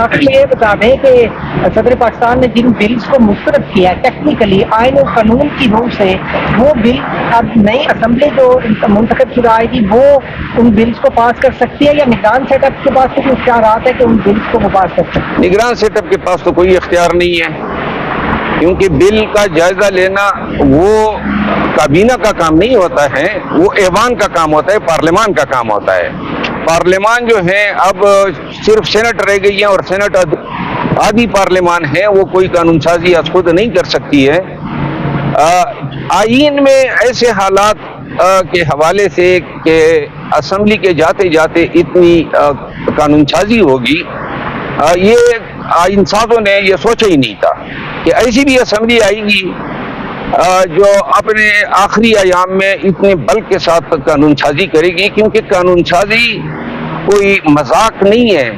آپ یہ بتا دیں کہ صدر پاکستان نے جن بلز کو مسترد کیا ہے ٹیکنیکلی آئین و قانون کی روح سے، وہ بل اب نئی اسمبلی جو منتخب شدہ آئے گی وہ ان بلز کو پاس کر سکتی ہے، یا نگران سیٹ اپ کے پاس کوئی اختیارات ہے کہ ان بلز کو وہ پاس کر سکتے ہیں؟ نگران سیٹ اپ کے پاس تو کوئی اختیار نہیں ہے، کیونکہ بل کا جائزہ لینا وہ کابینہ کا کام نہیں ہوتا ہے، وہ ایوان کا کام ہوتا ہے، پارلیمان کا کام ہوتا ہے۔ پارلیمان جو ہے اب صرف سینٹ رہ گئی ہے، اور سینٹ آدھی پارلیمان ہے، وہ کوئی قانون سازی از خود نہیں کر سکتی ہے۔ آئین میں ایسے حالات کے حوالے سے کہ اسمبلی کے جاتے جاتے اتنی قانون سازی ہوگی، یہ آئین سازوں نے یہ سوچا ہی نہیں تھا کہ ایسی بھی اسمبلی آئے گی جو اپنے آخری ایام میں اتنے بل کے ساتھ قانون سازی کرے گی، کیونکہ قانون سازی کوئی مذاق نہیں ہے،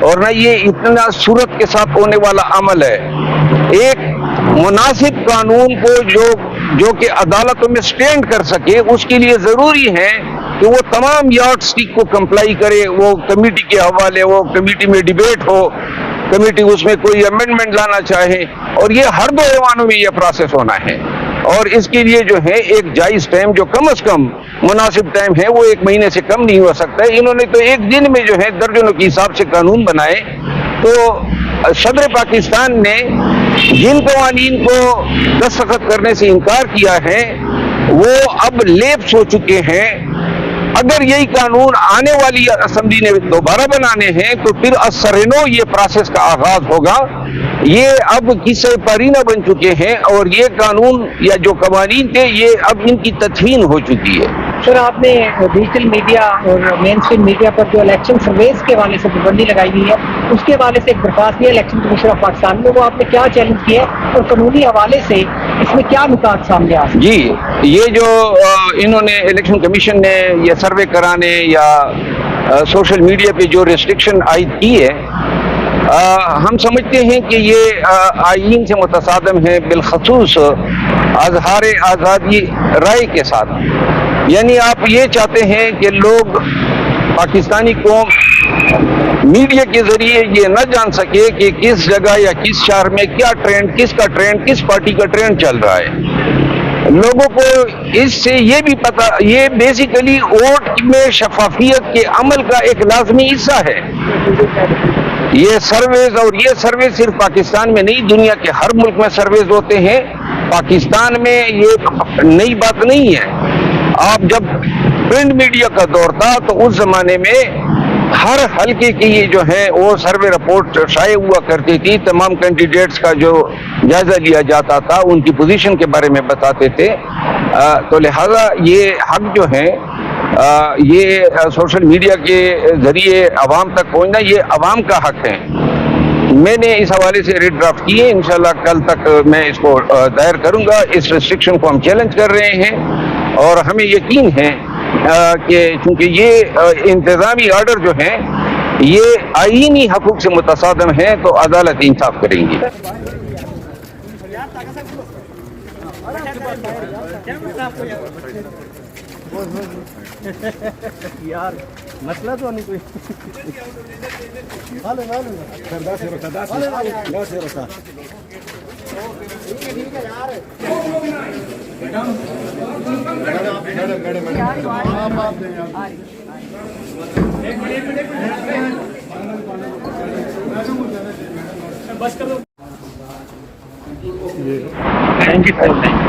اور نہ یہ اتنا صورت کے ساتھ ہونے والا عمل ہے۔ ایک مناسب قانون کو جو کہ عدالتوں میں سٹینڈ کر سکے، اس کے لیے ضروری ہے کہ وہ تمام یارڈ سٹک کو کمپلائی کرے، وہ کمیٹی کے حوالے، وہ کمیٹی میں ڈیبیٹ ہو، کمیٹی اس میں کوئی امینڈمنٹ لانا چاہے، اور یہ ہر دو ایوانوں میں یہ پروسیس ہونا ہے۔ اور اس کے لیے جو ہے ایک جائز ٹائم، جو کم از کم مناسب ٹائم ہے، وہ 1 مہینے سے کم نہیں ہو سکتا ہے۔ انہوں نے تو 1 دن میں جو ہے درجنوں کے حساب سے قانون بنائے۔ تو صدر پاکستان نے جن قوانین کو دستخط کرنے سے انکار کیا ہے وہ اب لیپس ہو چکے ہیں۔ اگر یہی قانون آنے والی اسمبلی نے دوبارہ بنانے ہیں تو پھر اثرنو یہ پروسیس کا آغاز ہوگا۔ یہ اب قصہ پارینہ بن چکے ہیں، اور یہ قانون یا جو قوانین تھے یہ اب ان کی تدفین ہو چکی ہے۔ سر، آپ نے ڈیجیٹل میڈیا اور مین اسٹریم میڈیا پر جو الیکشن سرویز کے حوالے سے پابندی لگائی ہوئی ہے، اس کے حوالے سے ایک درخواست کی ہے الیکشن کمیشن آف پاکستان میں، وہ آپ نے کیا چیلنج کیا ہے اور قانونی حوالے سے اس میں کیا نکات سامنے آ سکتے ہیں؟ جی، یہ جو انہوں نے الیکشن کمیشن نے یہ سروے کرانے یا سوشل میڈیا پہ جو ریسٹرکشن عائد کی ہے، ہم سمجھتے ہیں کہ یہ آئین سے متصادم ہے، بالخصوص اظہار آزادی رائے کے ساتھ۔ یعنی آپ یہ چاہتے ہیں کہ لوگ، پاکستانی قوم میڈیا کے ذریعے یہ نہ جان سکے کہ کس جگہ یا کس شہر میں کیا ٹرینڈ، کس کا ٹرینڈ، کس پارٹی کا ٹرینڈ چل رہا ہے۔ لوگوں کو اس سے یہ بھی پتہ، یہ بیسیکلی ووٹ میں شفافیت کے عمل کا ایک لازمی حصہ ہے۔ یہ سرویز، اور یہ سرویز صرف پاکستان میں نہیں، دنیا کے ہر ملک میں سرویز ہوتے ہیں۔ پاکستان میں یہ نئی بات نہیں ہے۔ آپ جب پرنٹ میڈیا کا دور تھا تو اس زمانے میں ہر حلقے کی یہ جو ہے وہ سروے رپورٹ شائع ہوا کرتی تھی، تمام کینڈیڈیٹس کا جو جائزہ لیا جاتا تھا، ان کی پوزیشن کے بارے میں بتاتے تھے۔ تو لہذا یہ حق جو ہے، یہ سوشل میڈیا کے ذریعے عوام تک پہنچنا، یہ عوام کا حق ہے۔ میں نے اس حوالے سے ریڈ ڈرافٹ کی ہے، انشاءاللہ کل تک میں اس کو دائر کروں گا۔ اس ریسٹرکشن کو ہم چیلنج کر رہے ہیں، اور ہمیں یقین ہے کہ چونکہ یہ انتظامی آرڈر جو ہیں یہ آئینی حقوق سے متصادم ہیں، تو عدالت انصاف کریں گی۔ یار مسئلہ تو نہیں کوئی۔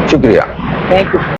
شکریہ، تھینک یو۔